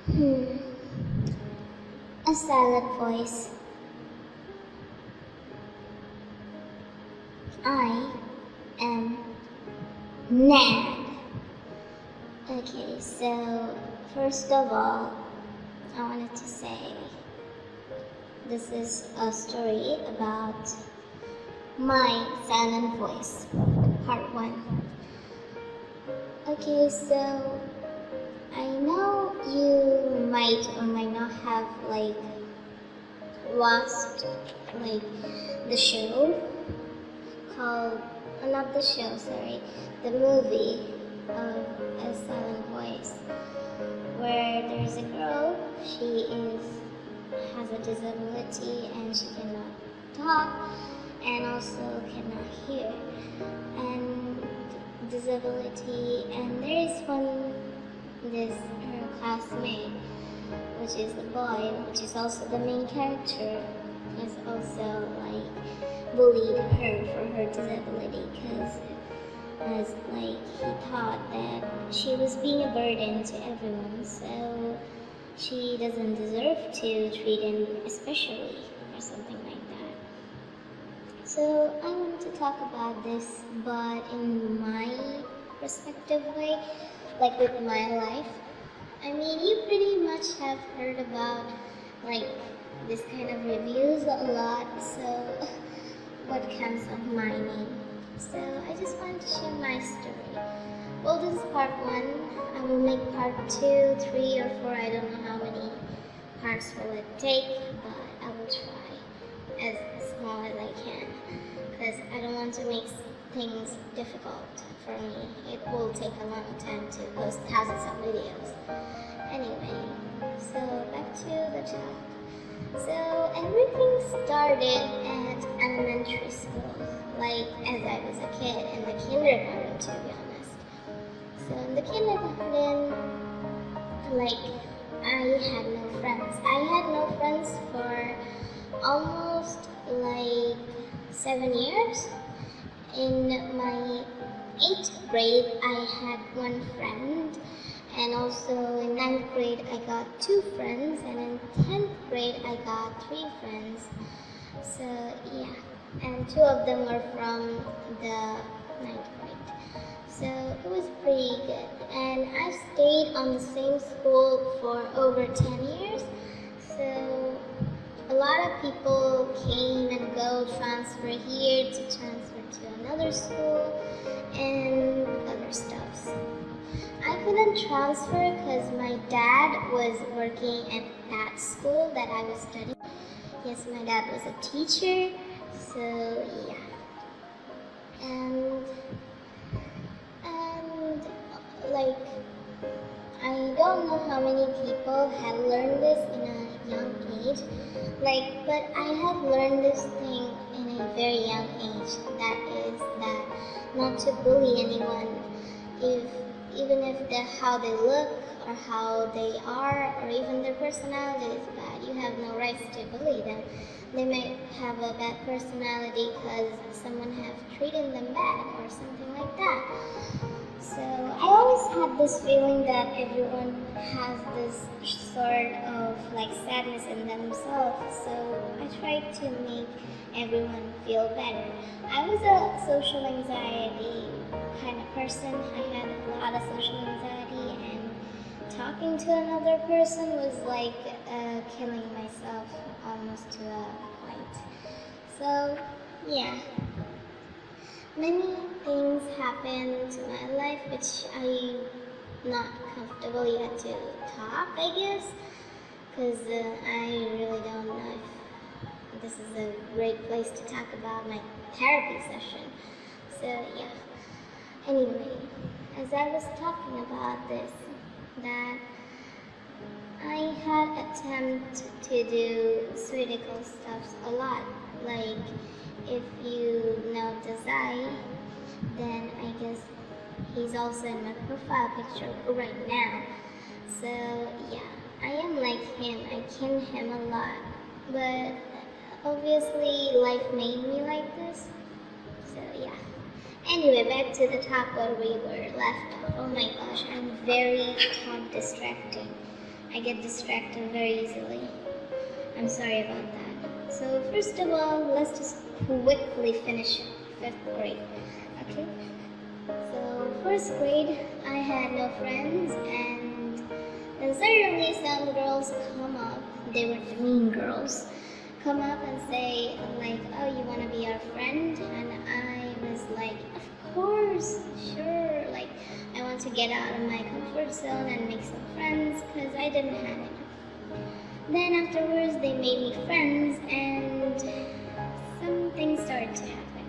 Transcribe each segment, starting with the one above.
Hmm. A silent voice. I am mad. Okay, so first of all, I wanted to say this is a story about my silent voice, part 1. Okay, so I know you might or might not have watched the show called, not the show, sorry, the movie of A Silent Voice, where there's a girl, has a disability and she cannot talk and also cannot hear, and disability, and there is her classmate, which is the boy, which is also the main character, is also bullied her for her disability because he thought that she was being a burden to everyone, so she doesn't deserve to treat him especially or something like that. So I want to talk about this, but in my perspective way, with my life. I mean, you pretty much have heard about this kind of reviews a lot, so what comes of my name. So I just want to share my story. Well, this is part 1. I will make part 2, 3, or 4. I don't know how many parts will it take, but I will try as small as I can, because I don't want to make things difficult for me. It will take a long time to post thousands of videos. Anyway, so back to the talk. So everything started at elementary school, as I was a kid in the kindergarten, to be honest. So in the kindergarten, I had no friends. I had no friends for almost 7 years. In my 8th grade, I had one friend, and also in 9th grade, I got 2 friends, and in 10th grade, I got 3 friends. So yeah, and 2 of them were from the 9th grade. So it was pretty good, and I stayed on the same school for over 10 years. So a lot of people came and go, transfer here to transfer to another school and other stuff. I couldn't transfer because my dad was working at that school that I was studying. Yes, my dad was a teacher, so yeah. And I don't know how many people have learned this in a young age, but I have learned this thing in a very young age, that is that not to bully anyone, even if how they look or how they are or even their personality is bad. You have no rights to bully them. They might have a bad personality because someone have treated them bad or something like that. So I always had this feeling that everyone has this sort of sadness in themselves, so I tried to make everyone feel better. I was a social anxiety kind of person. I had a lot of social anxiety, and talking to another person was like killing myself almost to a point. So yeah. Many things happened to my life which I'm not comfortable yet to talk, I guess, because I really don't know if this is a great place to talk about my therapy session. So yeah. Anyway, as I was talking about this, that I had attempt to do surgical stuff a lot, if you know Desai, then I guess he's also in my profile picture right now. So yeah, I am like him. I kin him a lot, but obviously life made me like this. So yeah. Anyway, back to the top where we were left off. Oh my gosh, I'm very top distracting. I get distracted very easily. I'm sorry about that. So first of all, let's just quickly finish 5th grade. Okay? So first grade, I had no friends, and then suddenly some girls come up. They were the mean girls. Come up and say like, "Oh, you want to be our friend?" And I was like, "Of course, sure." Like, I want to get out of my comfort zone and make some friends because I didn't have enough. Then afterwards, they made me friends, and some things started to happen.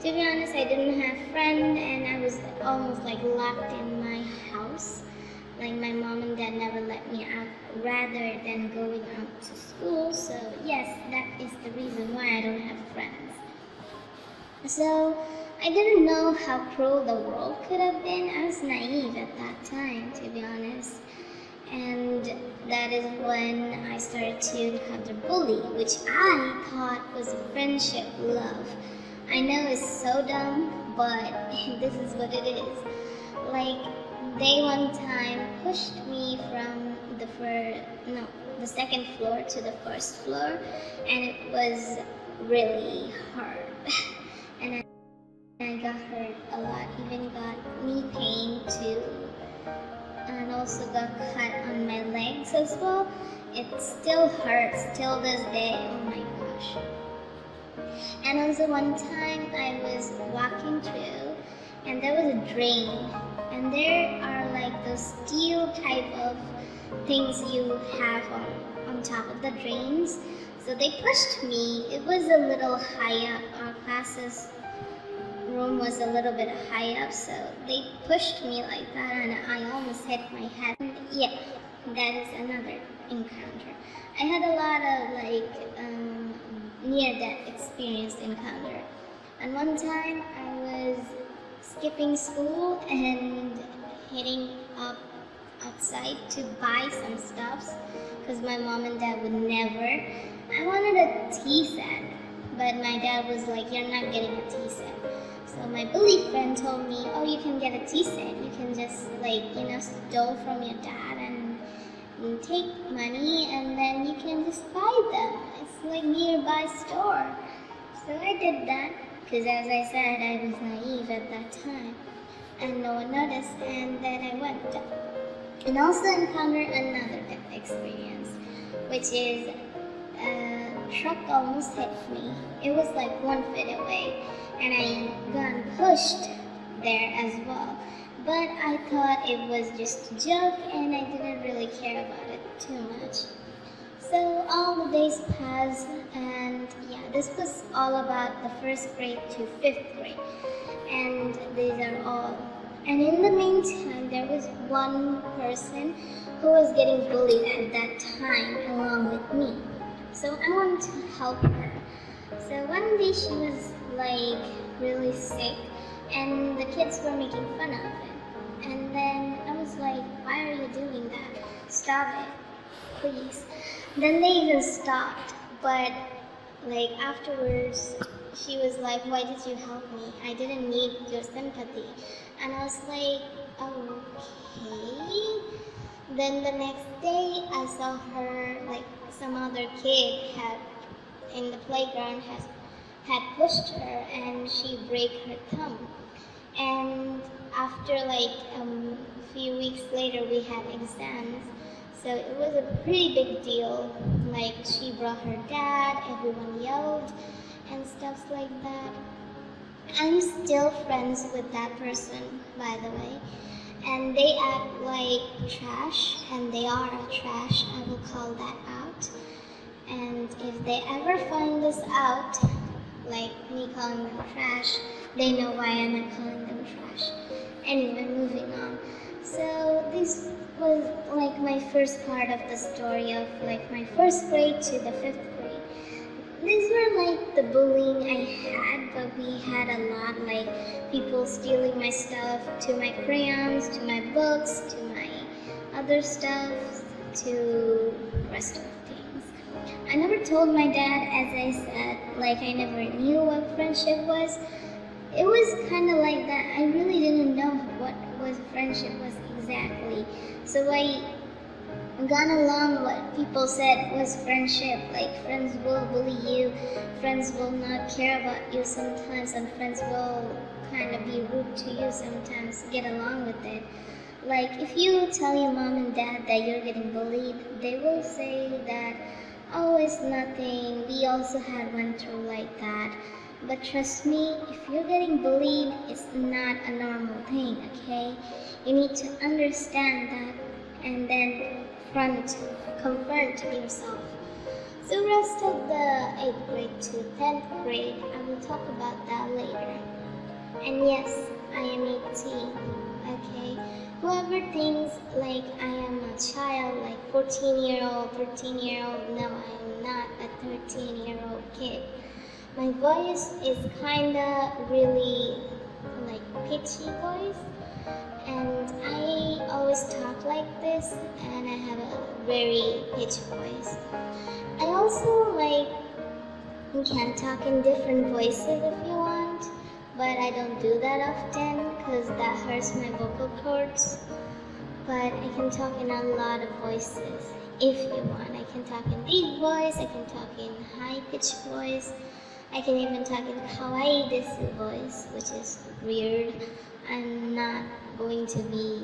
To be honest, I didn't have a friend, and I was almost like locked in my house. Like, my mom and dad never let me out rather than going out to school. So yes, that is the reason why I don't have friends. So I didn't know how cruel the world could have been. I was naive at that time, to be honest. And that is when I started to encounter bullying, which I thought was a friendship love. I know it's so dumb, but this is what it is. Like, they one time pushed me from the second floor to the first floor, and it was really hard. And I got hurt a lot, even got knee pain too, and also got cut on my legs as well. It still hurts till this day. Oh my gosh. And also one time I was walking through, and there was a drain, and there are like those steel type of things you have on top of the drains. So they pushed me. It was a little high up. Our classes room was a little bit high up, so they pushed me like that, and I almost hit my head. And yeah, that is another encounter. I had a lot of near-death experience encounter. And one time I was skipping school and heading up outside to buy some stuffs because my mom and dad would never. I wanted a tea set, but my dad was like, "You're not getting a tea set." So my bully friend told me, "Oh, you can get a tea set. You can just steal from your dad and take money, and then you can just buy them. It's like nearby store." So I did that because, as I said, I was naive at that time, and no one noticed. And then I went and also encountered another experience, which is a truck almost hit me. It was like 1 foot away, and I got pushed there as well. But I thought it was just a joke, and I didn't really care about it too much. So all the days passed, and yeah, this was all about the 1st grade to 5th grade. And these are all. And in the meantime, there was one person who was getting bullied at that time along with me. So I wanted to help her. So one day she was like really sick, and the kids were making fun of it. And then I was like, "Why are you doing that? Stop it, please." Then they even stopped, but like afterwards, she was like, "Why did you help me? I didn't need your sympathy." And I was like, "Okay." Then the next day, I saw her, like some other kid in the playground had pushed her, and she broke her thumb. And after like a few weeks later, we had exams. So it was a pretty big deal. Like, she brought her dad, everyone yelled, and stuff like that. I'm still friends with that person, by the way. And they act like trash, and they are trash. I will call that out. And if they ever find this out, like me calling them trash, they know why I'm not calling them trash. Anyway, moving on. So this was like my first part of the story of like my 1st grade to the 5th grade. These were like the bullying I had, but we had a lot, like people stealing my stuff, to my crayons, to my books, to my other stuff, to rest of things. I never told my dad, as I said, like I never knew what friendship was. It was kind of like that. I really didn't know what friendship was exactly. So gone along what people said was friendship. Like, friends will bully you, friends will not care about you sometimes, and friends will kind of be rude to you sometimes. Get along with it. Like, if you tell your mom and dad that you're getting bullied, they will say that, oh, it's nothing, we also had went through like that. But trust me, if you're getting bullied, it's not a normal thing, okay? You need to understand that and then confront yourself. So rest of the 8th grade to 10th grade, I will talk about that later. And yes, I am 18, okay? Whoever thinks like I am a child, like 14-year-old, 13-year-old, no, I am not a 13-year-old kid. My voice is kinda really like pitchy voice, and I always talk like this, and I have a very pitchy voice. I also like can talk in different voices if you want, but I don't do that often because that hurts my vocal cords. But I can talk in a lot of voices if you want. I can talk in deep voice, I can talk in high pitched voice, I can even talk in kawaii desu voice, which is weird. I'm not going to be,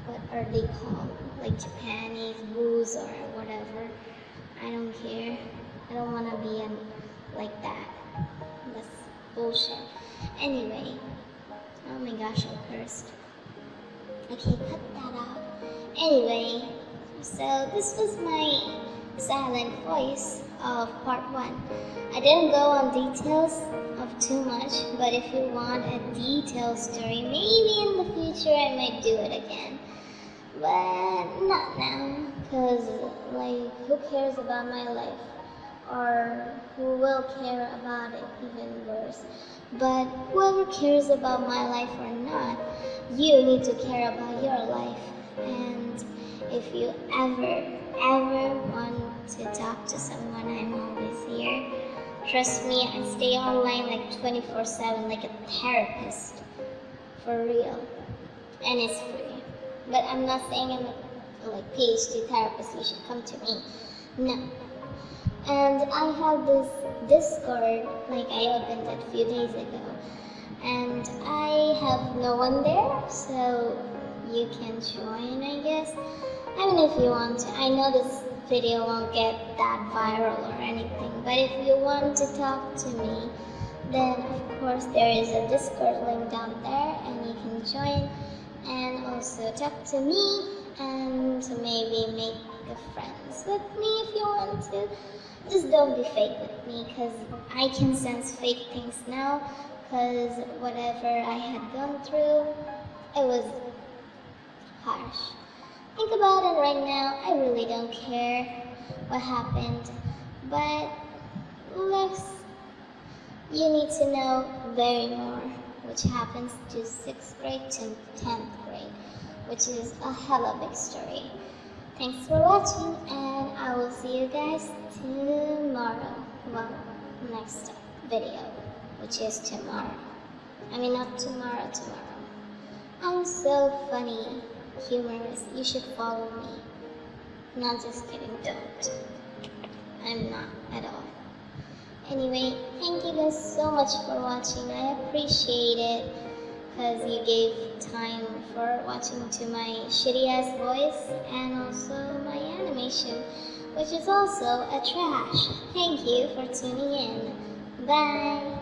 what are they called? Like Japanese blues or whatever. I don't care. I don't want to be like that. That's bullshit. Anyway, oh my gosh, I cursed. Okay, cut that out. Anyway, so this was my silent voice of part 1. I didn't go on details of too much, but if you want a detailed story, maybe in the future I might do it again. But not now, because like, who cares about my life? Or who will care about it, even worse. But whoever cares about my life or not, you need to care about your life. And if you ever want to talk to someone, I'm always here. Trust me, I stay online like 24/7 like a therapist. For real. And it's free. But I'm not saying I'm a like PhD therapist, you should come to me. No. And I have this Discord, like I opened it a few days ago. And I have no one there, so you can join, I guess. I mean, if you want to. I know this video won't get that viral or anything, but if you want to talk to me, then of course there is a Discord link down there and you can join and also talk to me and maybe make friends with me if you want to. Just don't be fake with me, because I can sense fake things now, because whatever I had gone through, it was harsh. Think about it right now, I really don't care what happened, but you need to know very more, which happens to 6th grade to 10th grade, which is a hella big story. Thanks for watching, and I will see you guys tomorrow. Well, next video, which is tomorrow. I mean, not tomorrow. I'm so funny, humorous. You should follow me. Not just kidding, don't. I'm not at all. Anyway, thank you guys so much for watching. I appreciate it, because you gave time for watching to my shitty ass voice and also my animation, which is also a trash. Thank you for tuning in. Bye!